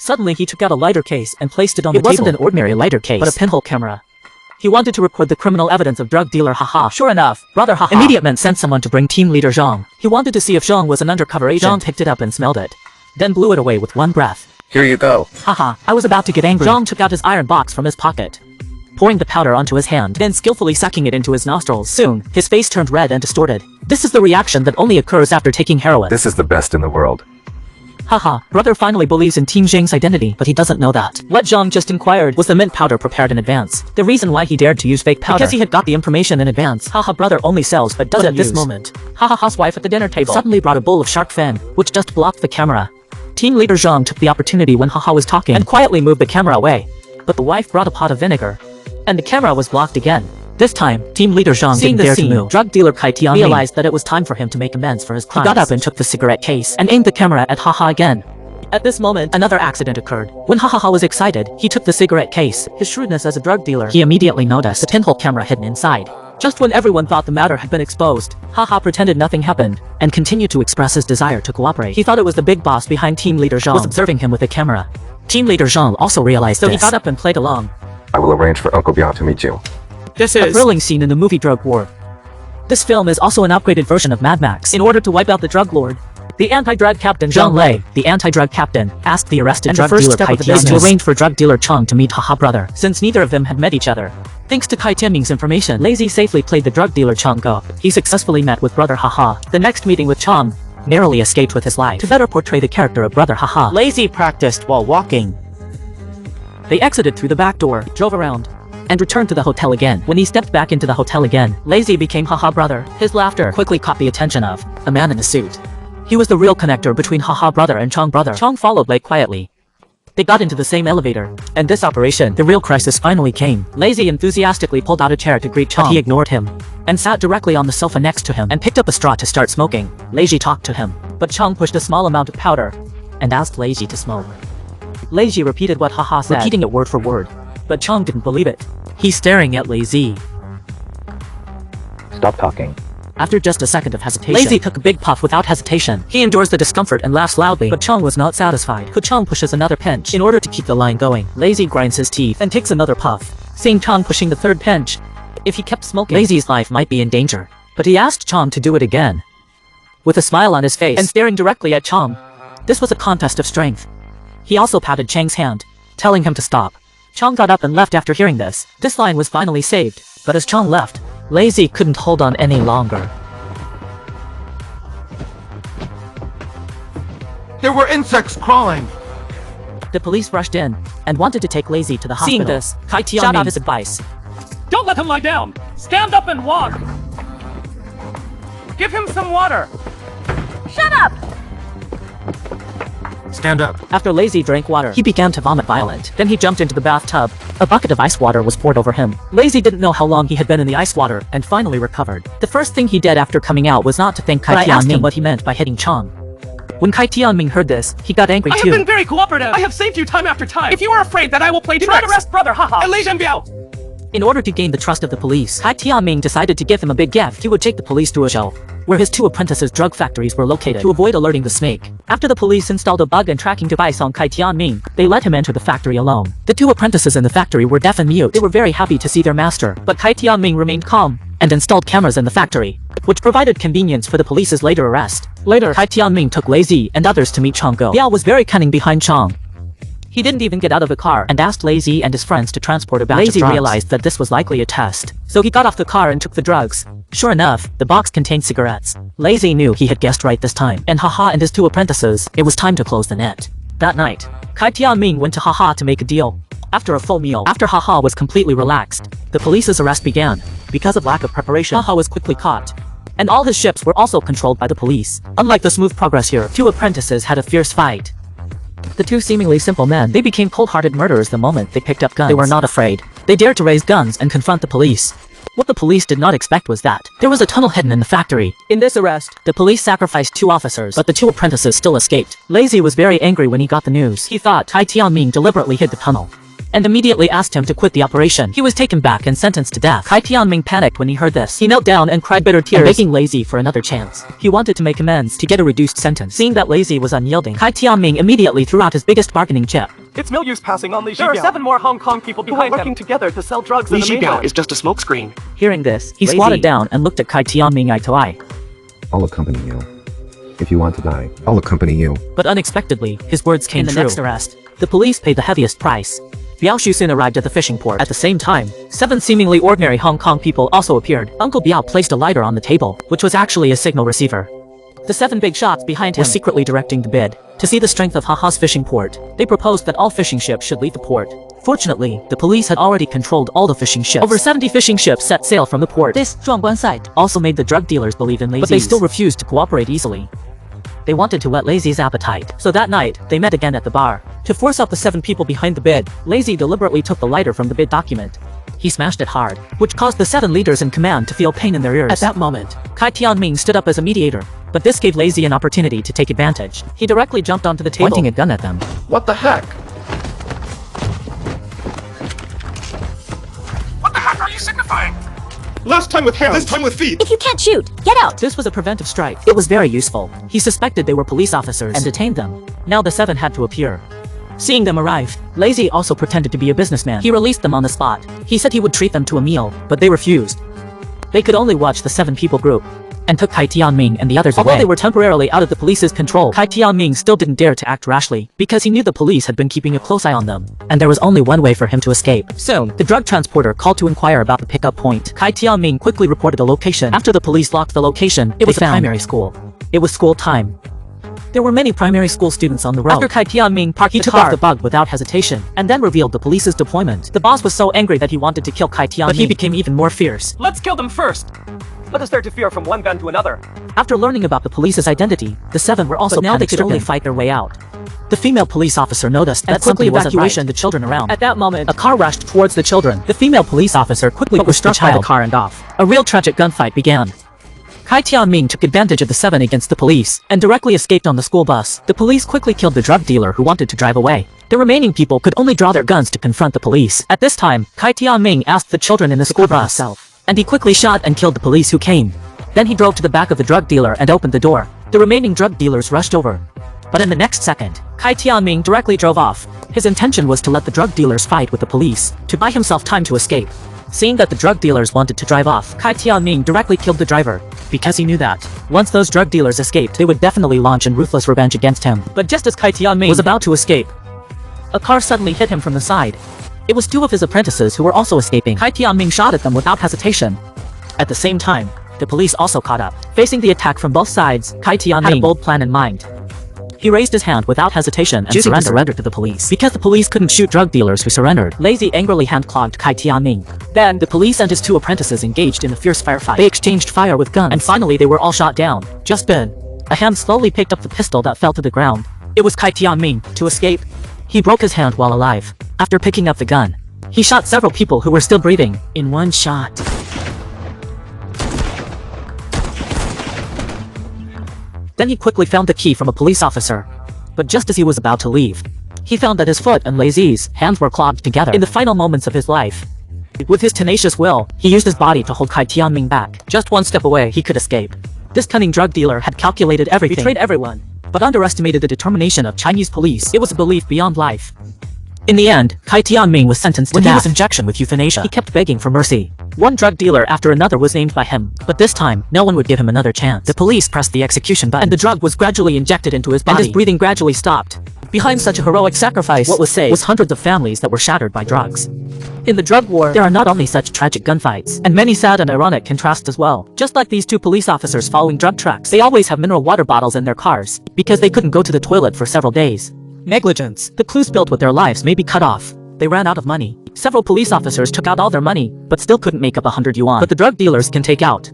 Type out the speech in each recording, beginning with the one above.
Suddenly he took out a lighter case and placed it on the table. It wasn't an ordinary lighter case, but a pinhole camera. He wanted to record the criminal evidence of drug dealer Haha. Sure enough, brother Haha immediately sent someone to bring team leader Zhang. He wanted to see if Zhang was an undercover agent. Zhang picked it up and smelled it, then blew it away with one breath. Here you go. Haha, I was about to get angry. Zhang took out his iron box from his pocket, pouring the powder onto his hand, then skillfully sucking it into his nostrils. Soon, his face turned red and distorted. This is the reaction that only occurs after taking heroin. This is the best in the world. Haha, brother finally believes in Team Zhang's identity, but he doesn't know that. What Zhang just inquired was the mint powder prepared in advance. The reason why he dared to use fake powder, because he had got the information in advance. Haha, brother only sells but doesn't use. At this moment, Haha's wife at the dinner table suddenly brought a bowl of shark fin, which just blocked the camera. Team leader Zhang took the opportunity when Haha was talking and quietly moved the camera away. But the wife brought a pot of vinegar, and the camera was blocked again. This time, team leader Zhang didn't dare to move. Drug dealer Kai Tianming realized that it was time for him to make amends for his crimes. He got up and took the cigarette case and aimed the camera at Haha again. At this moment, another accident occurred. When Haha was excited, he took the cigarette case. His shrewdness as a drug dealer, he immediately noticed a pinhole camera hidden inside. Just when everyone thought the matter had been exposed, Haha pretended nothing happened and continued to express his desire to cooperate. He thought it was the big boss behind team leader Zhang was observing him with a camera. Team leader Zhang also realized this, so he got up and played along. I will arrange for Uncle Biao to meet you. This is a thrilling scene in the movie Drug War. This film is also an upgraded version of Mad Max. In order to wipe out the drug lord, the anti-drug captain Zhang Lei, the anti-drug captain, asked the arrested drug dealer Kai Tianming to arrange for drug dealer Chang to meet Haha brother, since neither of them had met each other. Thanks to Kai Tianming's information, Lazy safely played the drug dealer Chang go. He successfully met with brother Haha. The next meeting with Chang narrowly escaped with his life. To better portray the character of brother Haha, Lazy practiced while walking. They exited through the back door, drove around, and returned to the hotel again. When he stepped back into the hotel again, Lazy became Haha brother. His laughter quickly caught the attention of a man in a suit. He was the real connector between Haha brother and Chang brother. Chang followed Lei quietly. They got into the same elevator, and this operation, the real crisis finally came. Lazy enthusiastically pulled out a chair to greet Chang, but he ignored him, and sat directly on the sofa next to him, and picked up a straw to start smoking. Lazy talked to him, but Chang pushed a small amount of powder, and asked Lazy to smoke. Lazy repeated what Haha said, repeating it word for word, but Chang didn't believe it. He's staring at Lazy. Stop talking. After just a second of hesitation, Lazy took a big puff without hesitation. He endures the discomfort and laughs loudly, but Chang was not satisfied. Chang pushes another pinch in order to keep the line going. Lazy grinds his teeth and takes another puff, seeing Chang pushing the third pinch. If he kept smoking, Lazy's life might be in danger. But he asked Chang to do it again, with a smile on his face and staring directly at Chang. This was a contest of strength. He also patted Chang's hand, telling him to stop. Chang got up and left after hearing this. This line was finally saved, but as Chang left, Lazy couldn't hold on any longer. There were insects crawling. The police rushed in and wanted to take Lazy to the hospital. Seeing this, Kai Tianming shot out his advice. Don't let him lie down! Stand up and walk! Give him some water! Shut up! Stand up. After Lazy drank water, he began to vomit violent. Then he jumped into the bathtub. A bucket of ice water was poured over him. Lazy didn't know how long he had been in the ice water and finally recovered. The first thing he did after coming out was not to thank Kai Tianming. I asked him what he meant by hitting Chang. When Kai Tianming heard this, he got angry too. I have been very cooperative. I have saved you time after time. If you are afraid that I will play tricks, do not arrest brother Haha and Lei Zhenbiao. In order to gain the trust of the police, Kai Tianming decided to give him a big gift. He would take the police to a show where his two apprentices' drug factories were located to avoid alerting the snake. After the police installed a bug and tracking device on Kai Tianming, they let him enter the factory alone. The two apprentices in the factory were deaf and mute. They were very happy to see their master, but Kai Tianming remained calm and installed cameras in the factory, which provided convenience for the police's later arrest. Later, Kai Tianming took Lazy and others to meet Chang Go. Biao was very cunning behind Chang. He didn't even get out of the car and asked Lazy and his friends to transport a batch of drugs. Lazy realized that this was likely a test, so he got off the car and took the drugs. Sure enough, the box contained cigarettes. Lazy knew he had guessed right this time, and Haha and his two apprentices, it was time to close the net. That night, Kai Tianming went to Haha to make a deal. After a full meal, after Haha was completely relaxed, the police's arrest began. Because of lack of preparation, Haha was quickly caught, and all his ships were also controlled by the police. Unlike the smooth progress here, two apprentices had a fierce fight. The two seemingly simple men, they became cold-hearted murderers the moment they picked up guns. They were not afraid. They dared to raise guns and confront the police. What the police did not expect was that there was a tunnel hidden in the factory. In this arrest, the police sacrificed two officers, but the two apprentices still escaped. Lazy was very angry when he got the news. He thought Kai Tianming deliberately hid the tunnel. and immediately asked him to quit the operation. He was taken back and sentenced to death. Kai Tianming panicked when he heard this. He knelt down and cried bitter tears, begging Lazy for another chance. He wanted to make amends to get a reduced sentence. Seeing that Lazy was unyielding, Kai Tianming immediately threw out his biggest bargaining chip. It's no use passing on Li There are Zhibiao. 7 more Hong Kong people Who are behind working him. together to sell drugs Li in the Zhibiao mainland. is just a smokescreen. Hearing this, he Lazy. squatted down and looked at Kai Tianming eye to eye. I'll accompany you. If you want to die, I'll accompany you. But unexpectedly, his words came In true. the next arrest, the police paid the heaviest price. Biao Shu soon arrived at the fishing port. At the same time, 7 seemingly ordinary Hong Kong people also appeared. Uncle Biao placed a lighter on the table, which was actually a signal receiver. The 7 big shots behind him were secretly directing the bid. To see the strength of Haha's fishing port, they proposed that all fishing ships should leave the port. Fortunately, the police had already controlled all the fishing ships. Over 70 fishing ships set sail from the port. This 壮观 sight also made the drug dealers believe in Lazy's, but they still refused to cooperate easily. They wanted to whet Lazy's appetite. So that night, they met again at the bar. To force out the 7 people behind the bid, Lazy deliberately took the lighter from the bid document. He smashed it hard, which caused the 7 leaders in command to feel pain in their ears. At that moment, Kai Tianming stood up as a mediator, but this gave Lazy an opportunity to take advantage. He directly jumped onto the table, pointing a gun at them. What the heck? What the heck are you signifying? Last time with hands. This time with feet. If you can't shoot, get out! This was a preventive strike. It was very useful. He suspected they were police officers and detained them. Now the 7 had to appear. Seeing them arrive, Lazy also pretended to be a businessman. He released them on the spot. He said he would treat them to a meal, but they refused. They could only watch the 7 people group, and took Kai Tianming and the others away. Although they were temporarily out of the police's control, Kai Tianming still didn't dare to act rashly, because he knew the police had been keeping a close eye on them, and there was only one way for him to escape. Soon, the drug transporter called to inquire about the pickup point. Kai Tianming quickly reported the location. After the police locked the location, it was a primary school. It was school time. There were many primary school students on the road. After Kai Tianming parked the car, he took off the bug without hesitation, and then revealed the police's deployment. The boss was so angry that he wanted to kill Kai Tianming, but he became even more fierce. Let's kill them first. What is there to fear from one gun to another? After learning about the police's identity, the 7 were also now they could only fight their way out. The female police officer noticed that quickly evacuated the children around. At that moment, a car rushed towards the children. The female police officer quickly pushed the child by the car and off. A real tragic gunfight began. Kai Tianming took advantage of the 7 against the police and directly escaped on the school bus. The police quickly killed the drug dealer who wanted to drive away. The remaining people could only draw their guns to confront the police. At this time, Kai Tianming asked the children in the school bus himself, and he quickly shot and killed the police who came. Then he drove to the back of the drug dealer and opened the door. The remaining drug dealers rushed over. But in the next second, Kai Tianming directly drove off. His intention was to let the drug dealers fight with the police, to buy himself time to escape. Seeing that the drug dealers wanted to drive off, Kai Tianming directly killed the driver, because he knew that once those drug dealers escaped, they would definitely launch a ruthless revenge against him. But just as Kai Tianming was about to escape, a car suddenly hit him from the side. It was 2 of his apprentices who were also escaping. Kai Tianming shot at them without hesitation. At the same time, the police also caught up. Facing the attack from both sides, Kai Tianming had a bold plan in mind. He raised his hand without hesitation and surrendered to the police. Because the police couldn't shoot drug dealers who surrendered, Lazy angrily hand-clogged Kai Tianming. Then, the police and his 2 apprentices engaged in a fierce firefight. They exchanged fire with guns, and finally they were all shot down. Just then, a hand slowly picked up the pistol that fell to the ground. It was Kai Tianming. To escape, he broke his hand while alive. After picking up the gun, he shot several people who were still breathing in one shot. Then he quickly found the key from a police officer. But just as he was about to leave, he found that his foot and Lazy's hands were clogged together. In the final moments of his life, with his tenacious will, he used his body to hold Kai Tianming back. Just 1 step away, he could escape. This cunning drug dealer had calculated everything, betrayed everyone, but underestimated the determination of Chinese police. It was a belief beyond life. In the end, Kai Tianming was sentenced to death. When he was injection with euthanasia, he kept begging for mercy. One drug dealer after another was named by him, but this time, no one would give him another chance. The police pressed the execution button, and the drug was gradually injected into his body, and his breathing gradually stopped. Behind such a heroic sacrifice, what was saved was hundreds of families that were shattered by drugs. In the drug war, there are not only such tragic gunfights, and many sad and ironic contrasts as well. Just like these 2 police officers following drug tracks, they always have mineral water bottles in their cars, because they couldn't go to the toilet for several days. Negligence. The clues built with their lives may be cut off. They ran out of money. Several police officers took out all their money, but still couldn't make up 100 yuan. But the drug dealers can take out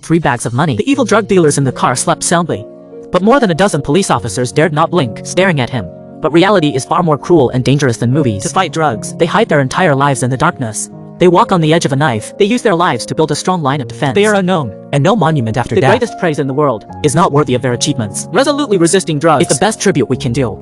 3 bags of money. The evil drug dealers in the car slept soundly. But more than a dozen police officers dared not blink, staring at him. But reality is far more cruel and dangerous than movies. To fight drugs, they hide their entire lives in the darkness. They walk on the edge of a knife. They use their lives to build a strong line of defense. They are unknown, and no monument after death, the greatest praise in the world, is not worthy of their achievements. Resolutely resisting drugs is the best tribute we can do.